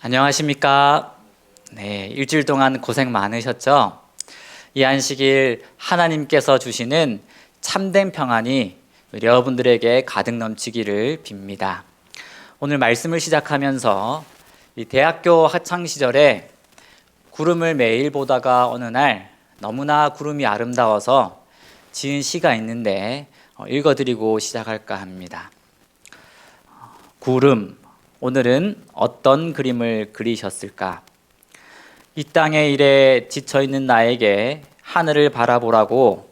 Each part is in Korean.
안녕하십니까? 네, 일주일 동안 고생 많으셨죠? 이 안식일 하나님께서 주시는 참된 평안이 여러분들에게 가득 넘치기를 빕니다. 오늘 말씀을 시작하면서 이 대학교 학창 시절에 구름을 매일 보다가 어느 날 너무나 구름이 아름다워서 지은 시가 있는데 읽어드리고 시작할까 합니다. 구름, 오늘은 어떤 그림을 그리셨을까? 이 땅의 일에 지쳐있는 나에게 하늘을 바라보라고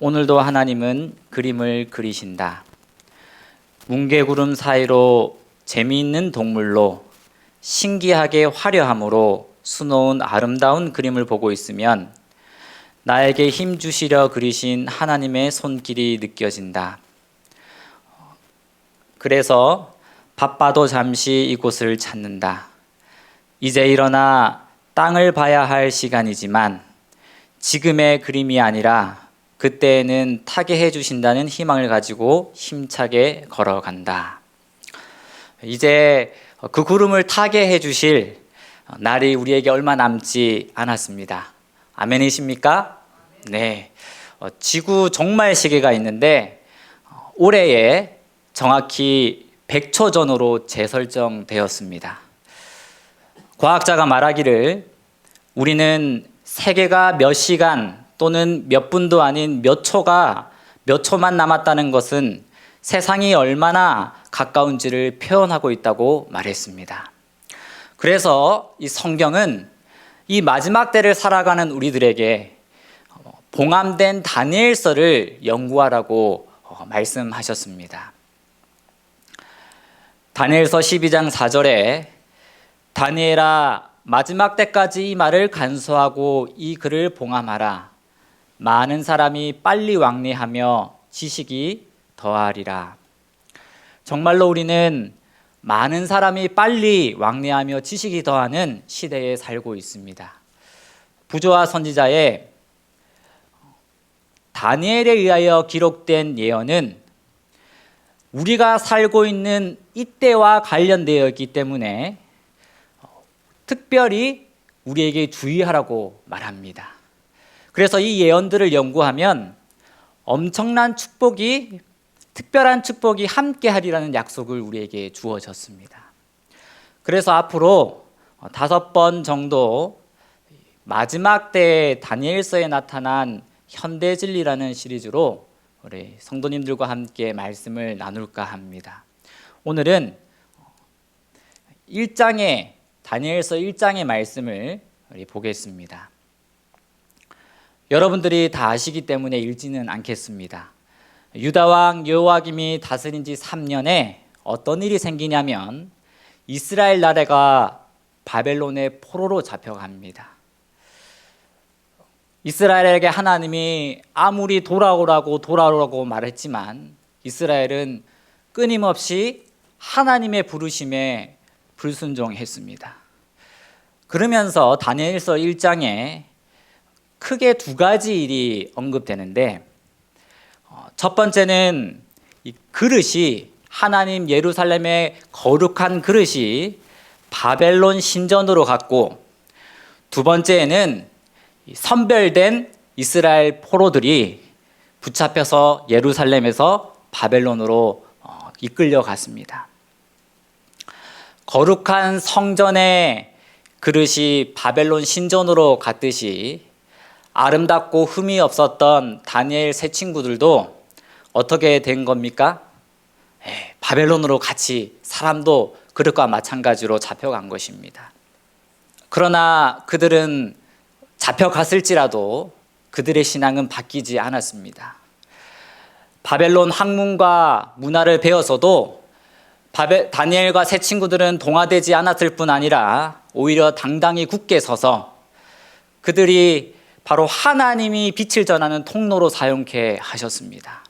오늘도 하나님은 그림을 그리신다. 뭉게구름 사이로 재미있는 동물로 신기하게 화려함으로 수놓은 아름다운 그림을 보고 있으면 나에게 힘 주시려 그리신 하나님의 손길이 느껴진다. 그래서 바빠도 잠시 이곳을 찾는다. 이제 일어나 땅을 봐야 할 시간이지만 지금의 그림이 아니라 그때에는 타게 해주신다는 희망을 가지고 힘차게 걸어간다. 이제 그 구름을 타게 해주실 날이 우리에게 얼마 남지 않았습니다. 아멘이십니까? 네. 지구 종말 시계가 있는데 올해에 정확히 100초 전으로 재설정되었습니다. 과학자가 말하기를 우리는 세계가 몇 시간 또는 몇 분도 아닌 몇 초만 남았다는 것은 세상이 얼마나 가까운지를 표현하고 있다고 말했습니다. 그래서 이 성경은 이 마지막 때를 살아가는 우리들에게 봉함된 다니엘서를 연구하라고 말씀하셨습니다. 다니엘서 12장 4절에 다니엘아 마지막 때까지 이 말을 간수하고 이 글을 봉함하라. 많은 사람이 빨리 왕래하며 지식이 더하리라. 정말로 우리는 많은 사람이 빨리 왕래하며 지식이 더하는 시대에 살고 있습니다. 부조와 선지자의 다니엘에 의하여 기록된 예언은 우리가 살고 있는 이때와 관련되어 있기 때문에 특별히 우리에게 주의하라고 말합니다. 그래서 이 예언들을 연구하면 엄청난 축복이, 특별한 축복이 함께하리라는 약속을 우리에게 주어졌습니다. 그래서 앞으로 5번 정도 마지막 때 다니엘서에 나타난 현대진리라는 시리즈로 우리 성도님들과 함께 말씀을 나눌까 합니다. 오늘은 다니엘서 1장의 말씀을 보겠습니다. 여러분들이 다 아시기 때문에 읽지는 않겠습니다. 유다왕 여호야김이 다스린 지 3년에 어떤 일이 생기냐면 이스라엘 나라가 바벨론의 포로로 잡혀갑니다. 이스라엘에게 하나님이 아무리 돌아오라고 말했지만 이스라엘은 끊임없이 하나님의 부르심에 불순종했습니다. 그러면서 다니엘서 1장에 크게 2가지 일이 언급되는데 첫 번째는 이 그릇이 하나님 예루살렘의 거룩한 그릇이 바벨론 신전으로 갔고 두 번째에는 선별된 이스라엘 포로들이 붙잡혀서 예루살렘에서 바벨론으로 이끌려 갔습니다. 거룩한 성전의 그릇이 바벨론 신전으로 갔듯이 아름답고 흠이 없었던 다니엘 세 친구들도 어떻게 된 겁니까? 바벨론으로 같이 사람도 그릇과 마찬가지로 잡혀간 것입니다. 그러나 그들은 잡혀갔을지라도 그들의 신앙은 바뀌지 않았습니다. 바벨론 학문과 문화를 배워서도 다니엘과 세 친구들은 동화되지 않았을 뿐 아니라 오히려 당당히 굳게 서서 그들이 바로 하나님이 빛을 전하는 통로로 사용케 하셨습니다.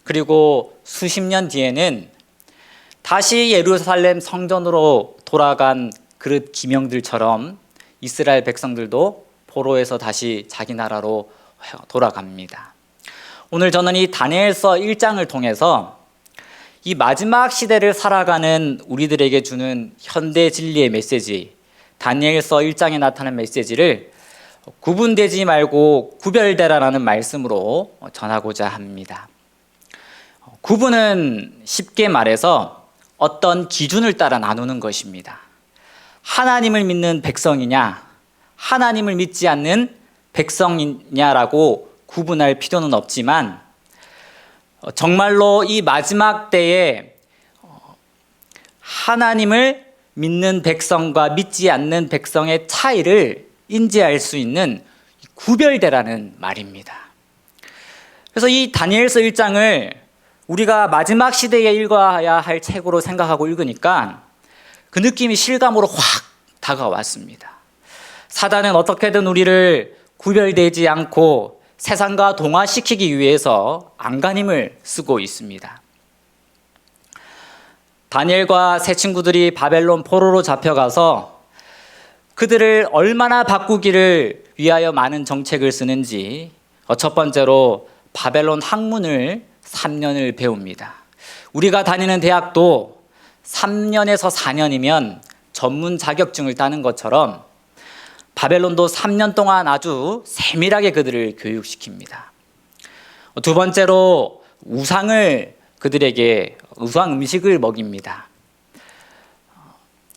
그리고 수십 년 뒤에는 다시 예루살렘 성전으로 돌아간 그릇 기명들처럼 이스라엘 백성들도 포로에서 다시 자기 나라로 돌아갑니다. 오늘 저는 이 다니엘서 1장을 통해서 이 마지막 시대를 살아가는 우리들에게 주는 현대 진리의 메시지, 다니엘서 1장에 나타난 메시지를 구분되지 말고 구별되라라는 말씀으로 전하고자 합니다. 구분은 쉽게 말해서 어떤 기준을 따라 나누는 것입니다. 하나님을 믿는 백성이냐, 하나님을 믿지 않는 백성이냐라고 구분할 필요는 없지만 정말로 이 마지막 때에 하나님을 믿는 백성과 믿지 않는 백성의 차이를 인지할 수 있는 구별대라는 말입니다. 그래서 이 다니엘서 1장을 우리가 마지막 시대에 읽어야 할 책으로 생각하고 읽으니까 그 느낌이 실감으로 확 다가왔습니다. 사단은 어떻게든 우리를 구별되지 않고 세상과 동화시키기 위해서 안간힘을 쓰고 있습니다. 다니엘과 세 친구들이 바벨론 포로로 잡혀가서 그들을 얼마나 바꾸기를 위하여 많은 정책을 쓰는지 첫 번째로 바벨론 학문을 3년을 배웁니다. 우리가 다니는 대학도 3년에서 4년이면 전문 자격증을 따는 것처럼 바벨론도 3년 동안 아주 세밀하게 그들을 교육시킵니다. 두 번째로 우상을 그들에게 우상 음식을 먹입니다.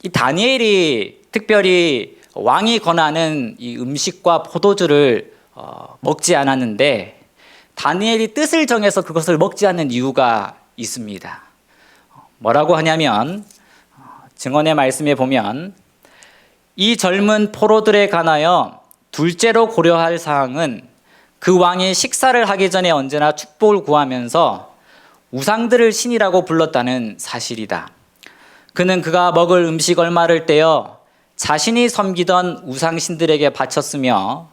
이 다니엘이 특별히 왕이 권하는 이 음식과 포도주를 먹지 않았는데 다니엘이 뜻을 정해서 그것을 먹지 않는 이유가 있습니다. 뭐라고 하냐면 증언의 말씀에 보면 이 젊은 포로들에 관하여 둘째로 고려할 사항은 그 왕이 식사를 하기 전에 언제나 축복을 구하면서 우상들을 신이라고 불렀다는 사실이다. 그는 그가 먹을 음식 얼마를 떼어 자신이 섬기던 우상신들에게 바쳤으며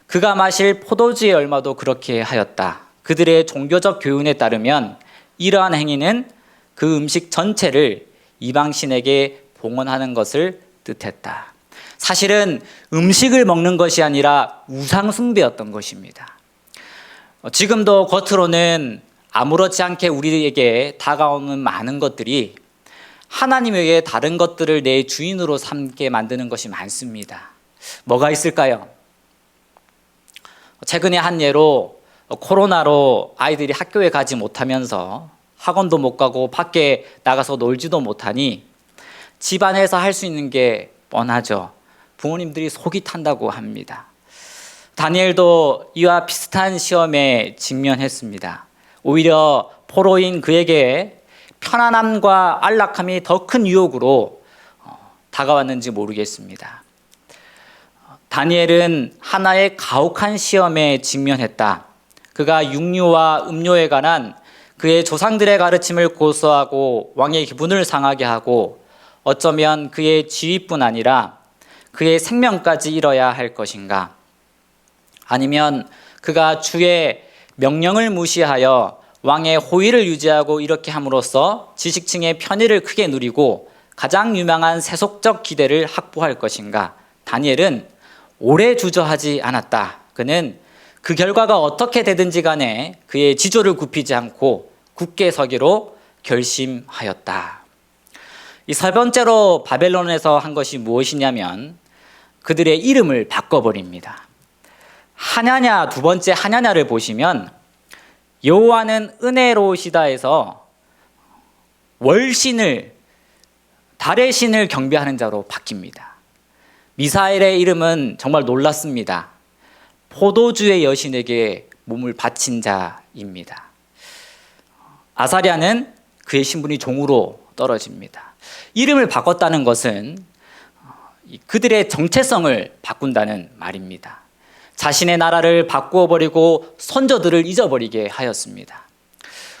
그가 마실 포도주의 얼마도 그렇게 하였다. 그들의 종교적 교훈에 따르면 이러한 행위는 그 음식 전체를 이방신에게 봉헌하는 것을 뜻했다. 사실은 음식을 먹는 것이 아니라 우상 숭배였던 것입니다. 지금도 겉으로는 아무렇지 않게 우리에게 다가오는 많은 것들이 하나님 외에 다른 것들을 내 주인으로 삼게 만드는 것이 많습니다. 뭐가 있을까요? 최근에 한 예로 코로나로 아이들이 학교에 가지 못하면서 학원도 못 가고 밖에 나가서 놀지도 못하니 집안에서 할 수 있는 게 뻔하죠. 부모님들이 속이 탄다고 합니다. 다니엘도 이와 비슷한 시험에 직면했습니다. 오히려 포로인 그에게 편안함과 안락함이 더 큰 유혹으로 다가왔는지 모르겠습니다. 다니엘은 하나의 가혹한 시험에 직면했다. 그가 육류와 음료에 관한 그의 조상들의 가르침을 고수하고 왕의 기분을 상하게 하고 어쩌면 그의 지위뿐 아니라 그의 생명까지 잃어야 할 것인가? 아니면 그가 주의 명령을 무시하여 왕의 호의를 유지하고 이렇게 함으로써 지식층의 편의를 크게 누리고 가장 유명한 세속적 기대를 확보할 것인가? 다니엘은 오래 주저하지 않았다. 그는 그 결과가 어떻게 되든지 간에 그의 지조를 굽히지 않고 굳게 서기로 결심하였다. 이 세 번째로 바벨론에서 한 것이 무엇이냐면 그들의 이름을 바꿔버립니다. 하냐냐, 두 번째 하냐냐를 보시면 여호와는 은혜로우시다에서 월신을, 달의 신을 경배하는 자로 바뀝니다. 미사엘의 이름은 정말 놀랐습니다. 포도주의 여신에게 몸을 바친 자입니다. 아사랴는 그의 신분이 종으로 떨어집니다. 이름을 바꿨다는 것은 그들의 정체성을 바꾼다는 말입니다. 자신의 나라를 바꾸어 버리고 선조들을 잊어버리게 하였습니다.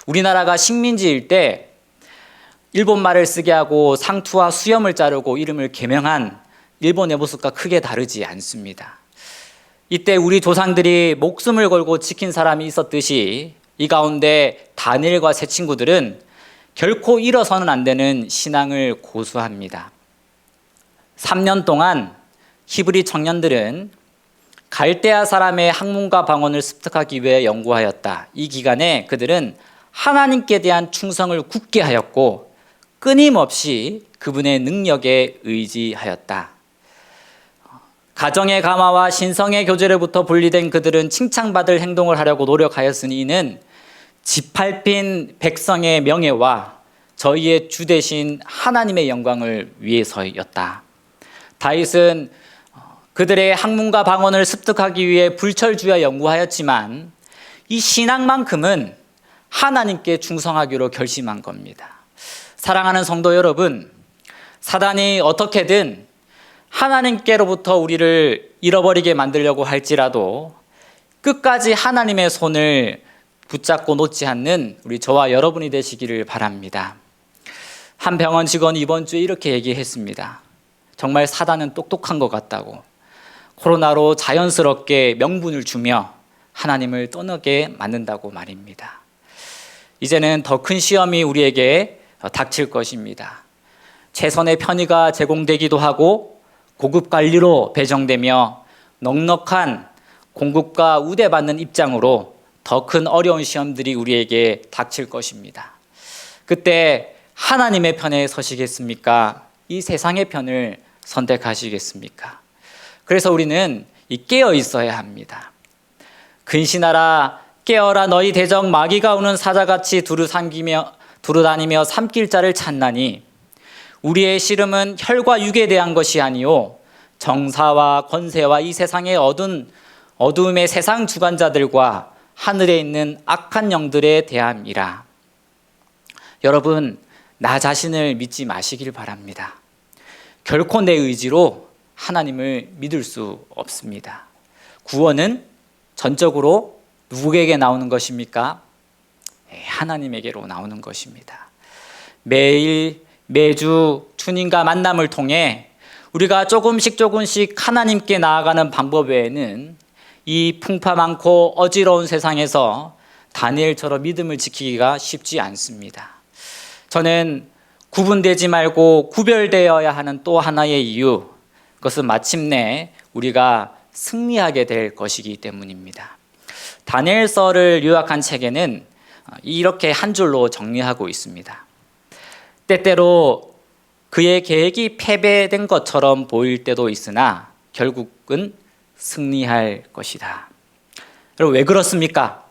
우리나라가 식민지일 때 일본말을 쓰게 하고 상투와 수염을 자르고 이름을 개명한 일본의 모습과 크게 다르지 않습니다. 이때 우리 조상들이 목숨을 걸고 지킨 사람이 있었듯이 이 가운데 다니엘과 세 친구들은 결코 잃어서는 안 되는 신앙을 고수합니다. 3년 동안 히브리 청년들은 갈대아 사람의 학문과 방언을 습득하기 위해 연구하였다. 이 기간에 그들은 하나님께 대한 충성을 굳게 하였고 끊임없이 그분의 능력에 의지하였다. 가정의 감화와 신성의 교제로부터 분리된 그들은 칭찬받을 행동을 하려고 노력하였으니 이는 짓밟힌 백성의 명예와 저희의 주 되신 하나님의 영광을 위해서였다. 다윗은 그들의 학문과 방언을 습득하기 위해 불철주야 연구하였지만 이 신앙만큼은 하나님께 충성하기로 결심한 겁니다. 사랑하는 성도 여러분, 사단이 어떻게든 하나님께로부터 우리를 잃어버리게 만들려고 할지라도 끝까지 하나님의 손을 붙잡고 놓지 않는 우리 저와 여러분이 되시기를 바랍니다. 한 병원 직원이 이번 주에 이렇게 얘기했습니다. 정말 사단은 똑똑한 것 같다고. 코로나로 자연스럽게 명분을 주며 하나님을 떠나게 만든다고 말입니다. 이제는 더 큰 시험이 우리에게 닥칠 것입니다. 최선의 편의가 제공되기도 하고 고급 관리로 배정되며 넉넉한 공급과 우대받는 입장으로 더 큰 어려운 시험들이 우리에게 닥칠 것입니다. 그때 하나님의 편에 서시겠습니까? 이 세상의 편을 선택하시겠습니까? 그래서 우리는 깨어 있어야 합니다. 근신하라, 깨어라, 너희 대적 마귀가 오는 사자같이 두루다니며 삼킬 자를 찾나니 우리의 씨름은 혈과 육에 대한 것이 아니요 정사와 권세와 이 세상의 어두움의 세상 주관자들과 하늘에 있는 악한 영들에 대함이라. 여러분, 나 자신을 믿지 마시길 바랍니다. 결코 내 의지로 하나님을 믿을 수 없습니다. 구원은 전적으로 누구에게 나오는 것입니까? 하나님에게로 나오는 것입니다. 매주 주님과 만남을 통해 우리가 조금씩 하나님께 나아가는 방법 외에는 이 풍파 많고 어지러운 세상에서 다니엘처럼 믿음을 지키기가 쉽지 않습니다. 저는 구분되지 말고 구별되어야 하는 또 하나의 이유, 그것은 마침내 우리가 승리하게 될 것이기 때문입니다. 다니엘서를 요약한 책에는 이렇게 한 줄로 정리하고 있습니다. 때때로 그의 계획이 패배된 것처럼 보일 때도 있으나 결국은 승리할 것이다. 여러분, 왜 그렇습니까?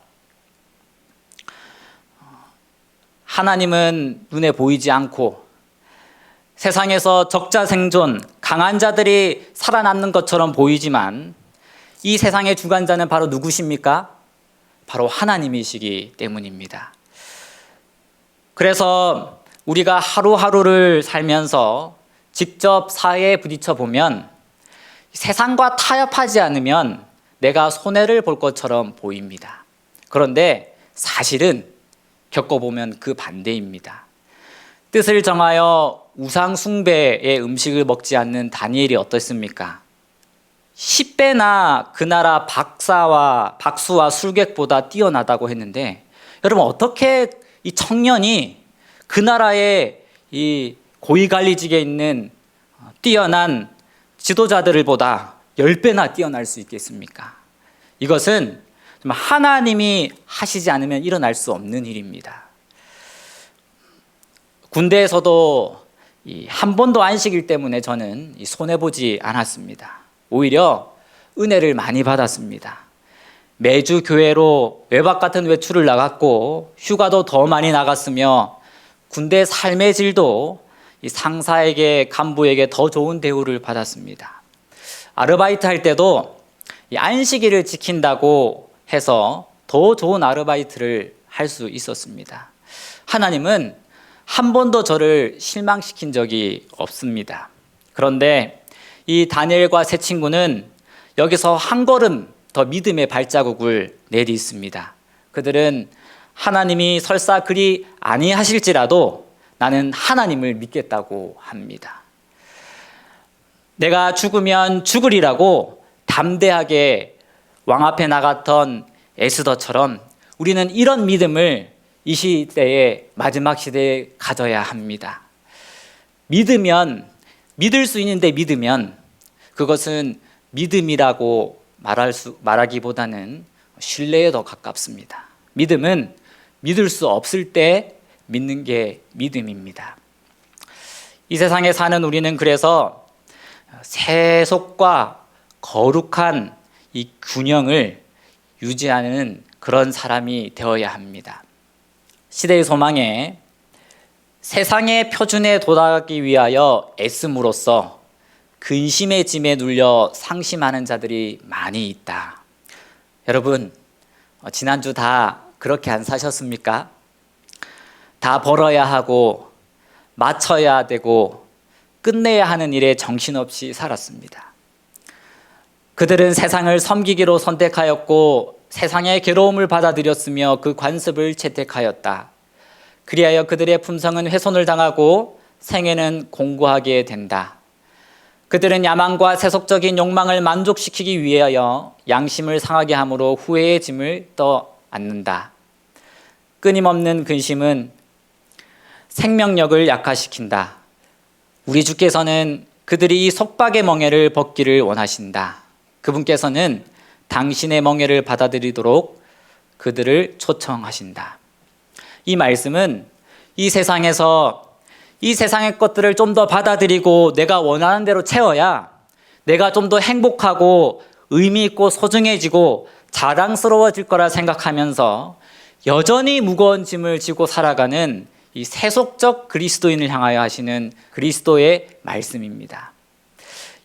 하나님은 눈에 보이지 않고 세상에서 적자 생존, 강한 자들이 살아남는 것처럼 보이지만 이 세상의 주관자는 바로 누구십니까? 바로 하나님이시기 때문입니다. 그래서 우리가 하루하루를 살면서 직접 사회에 부딪혀 보면 세상과 타협하지 않으면 내가 손해를 볼 것처럼 보입니다. 그런데 사실은 겪어보면 그 반대입니다. 뜻을 정하여 우상 숭배의 음식을 먹지 않는 다니엘이 어떻습니까? 10배나 그 나라 박수와 술객보다 뛰어나다고 했는데, 여러분, 어떻게 이 청년이 그 나라의 이 고위관리직에 있는 뛰어난 지도자들보다 10배나 뛰어날 수 있겠습니까? 이것은 하나님이 하시지 않으면 일어날 수 없는 일입니다. 군대에서도 한 번도 안식일 때문에 저는 손해보지 않았습니다. 오히려 은혜를 많이 받았습니다. 매주 교회로 외박 같은 외출을 나갔고 휴가도 더 많이 나갔으며 군대 삶의 질도 상사에게, 간부에게 더 좋은 대우를 받았습니다. 아르바이트 할 때도 안식일을 지킨다고 해서 더 좋은 아르바이트를 할 수 있었습니다. 하나님은 한 번도 저를 실망시킨 적이 없습니다. 그런데 이 다니엘과 세 친구는 여기서 한 걸음 더 믿음의 발자국을 내딛습니다. 그들은 하나님이 설사 그리 아니하실지라도 나는 하나님을 믿겠다고 합니다. 내가 죽으면 죽으리라고 담대하게 왕 앞에 나갔던 에스더처럼 우리는 이런 믿음을 이 시대의 마지막 시대에 가져야 합니다. 믿을 수 있는데 믿으면 그것은 믿음이라고 말하기보다는 신뢰에 더 가깝습니다. 믿음은 믿을 수 없을 때 믿는 게 믿음입니다. 이 세상에 사는 우리는 그래서 세속과 거룩한 이 균형을 유지하는 그런 사람이 되어야 합니다. 시대의 소망에 세상의 표준에 도달하기 위하여 애씀으로써 근심의 짐에 눌려 상심하는 자들이 많이 있다. 여러분, 지난주 다 그렇게 안 사셨습니까? 다 벌어야 하고 맞춰야 되고 끝내야 하는 일에 정신없이 살았습니다. 그들은 세상을 섬기기로 선택하였고 세상의 괴로움을 받아들였으며 그 관습을 채택하였다. 그리하여 그들의 품성은 훼손을 당하고 생애는 공고하게 된다. 그들은 야망과 세속적인 욕망을 만족시키기 위하여 양심을 상하게 함으로 후회의 짐을 떠안는다. 끊임없는 근심은 생명력을 약화시킨다. 우리 주께서는 그들이 이 속박의 멍에를 벗기를 원하신다. 그분께서는 당신의 멍에를 받아들이도록 그들을 초청하신다. 이 말씀은 이 세상에서 이 세상의 것들을 좀 더 받아들이고 내가 원하는 대로 채워야 내가 좀 더 행복하고 의미 있고 소중해지고 자랑스러워질 거라 생각하면서 여전히 무거운 짐을 지고 살아가는 이 세속적 그리스도인을 향하여 하시는 그리스도의 말씀입니다.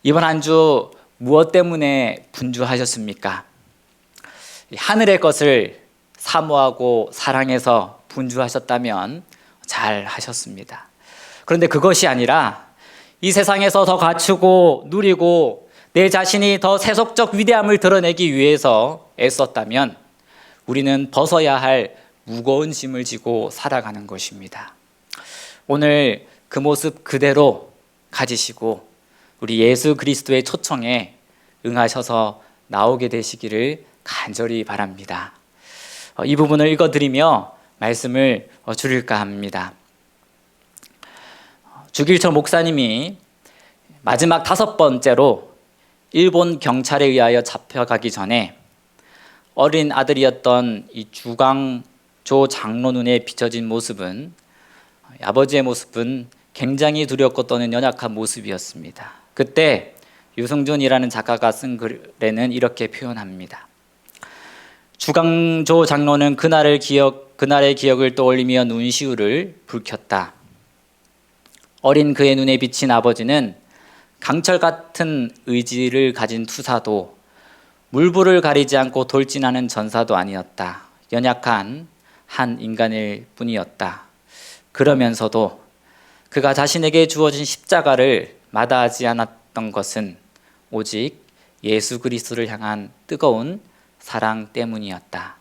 이번 한 주 무엇 때문에 분주하셨습니까? 하늘의 것을 사모하고 사랑해서 분주하셨다면 잘 하셨습니다. 그런데 그것이 아니라 이 세상에서 더 갖추고 누리고 내 자신이 더 세속적 위대함을 드러내기 위해서 애썼다면 우리는 벗어야 할 무거운 짐을 지고 살아가는 것입니다. 오늘 그 모습 그대로 가지시고 우리 예수 그리스도의 초청에 응하셔서 나오게 되시기를 간절히 바랍니다. 이 부분을 읽어드리며 말씀을 줄일까 합니다. 주길철 목사님이 마지막 5번째로 일본 경찰에 의하여 잡혀가기 전에 어린 아들이었던 이 주광조 장로 눈에 비춰진 모습은 아버지의 모습은 굉장히 두렵고 또는 연약한 모습이었습니다. 그때 유승준이라는 작가가 쓴 글에는 이렇게 표현합니다. 주광조 장로는 그날의 기억을 떠올리며 눈시울을 붉혔다. 어린 그의 눈에 비친 아버지는 강철 같은 의지를 가진 투사도 물불을 가리지 않고 돌진하는 전사도 아니었다. 연약한 한 인간일 뿐이었다. 그러면서도 그가 자신에게 주어진 십자가를 마다하지 않았던 것은 오직 예수 그리스도를 향한 뜨거운 사랑 때문이었다.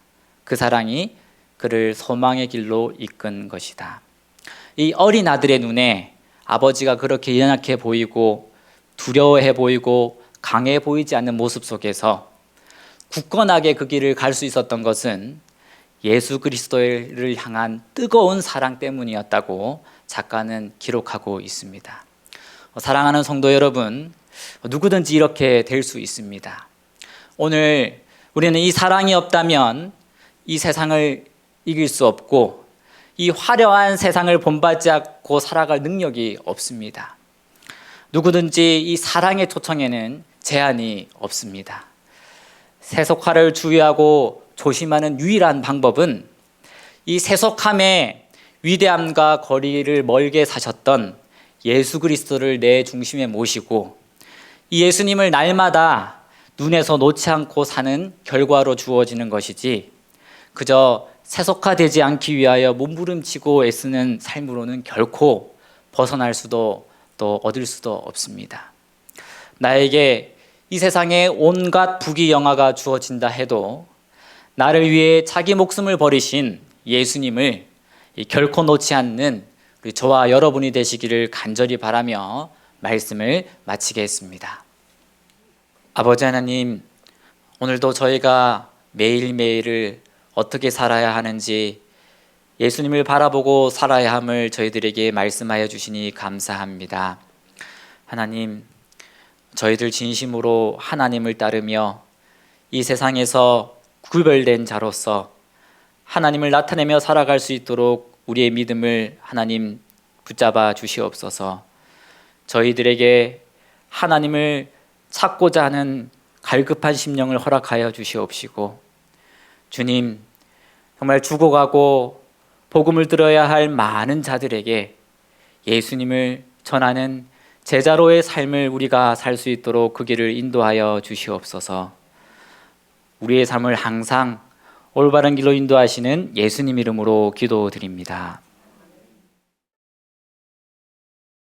그 사랑이 그를 소망의 길로 이끈 것이다. 이 어린 아들의 눈에 아버지가 그렇게 연약해 보이고 두려워해 보이고 강해 보이지 않는 모습 속에서 굳건하게 그 길을 갈 수 있었던 것은 예수 그리스도를 향한 뜨거운 사랑 때문이었다고 작가는 기록하고 있습니다. 사랑하는 성도 여러분, 누구든지 이렇게 될 수 있습니다. 오늘 우리는 이 사랑이 없다면 이 세상을 이길 수 없고 이 화려한 세상을 본받지 않고 살아갈 능력이 없습니다. 누구든지 이 사랑의 초청에는 제한이 없습니다. 세속화를 주의하고 조심하는 유일한 방법은 이 세속함의 위대함과 거리를 멀게 사셨던 예수 그리스도를 내 중심에 모시고 이 예수님을 날마다 눈에서 놓지 않고 사는 결과로 주어지는 것이지 그저 세속화되지 않기 위하여 몸부림치고 애쓰는 삶으로는 결코 벗어날 수도 또 얻을 수도 없습니다. 나에게 이 세상에 온갖 부귀영화가 주어진다 해도 나를 위해 자기 목숨을 버리신 예수님을 결코 놓지 않는 우리 저와 여러분이 되시기를 간절히 바라며 말씀을 마치겠습니다. 아버지 하나님, 오늘도 저희가 매일매일을 어떻게 살아야 하는지 예수님을 바라보고 살아야 함을 저희들에게 말씀하여 주시니 감사합니다. 하나님, 저희들 진심으로 하나님을 따르며 이 세상에서 구별된 자로서 하나님을 나타내며 살아갈 수 있도록 우리의 믿음을 하나님 붙잡아 주시옵소서. 저희들에게 하나님을 찾고자 하는 갈급한 심령을 허락하여 주시옵시고, 주님, 정말 죽어가고 복음을 들어야 할 많은 자들에게 예수님을 전하는 제자로의 삶을 우리가 살 수 있도록 그 길을 인도하여 주시옵소서. 우리의 삶을 항상 올바른 길로 인도하시는 예수님 이름으로 기도드립니다.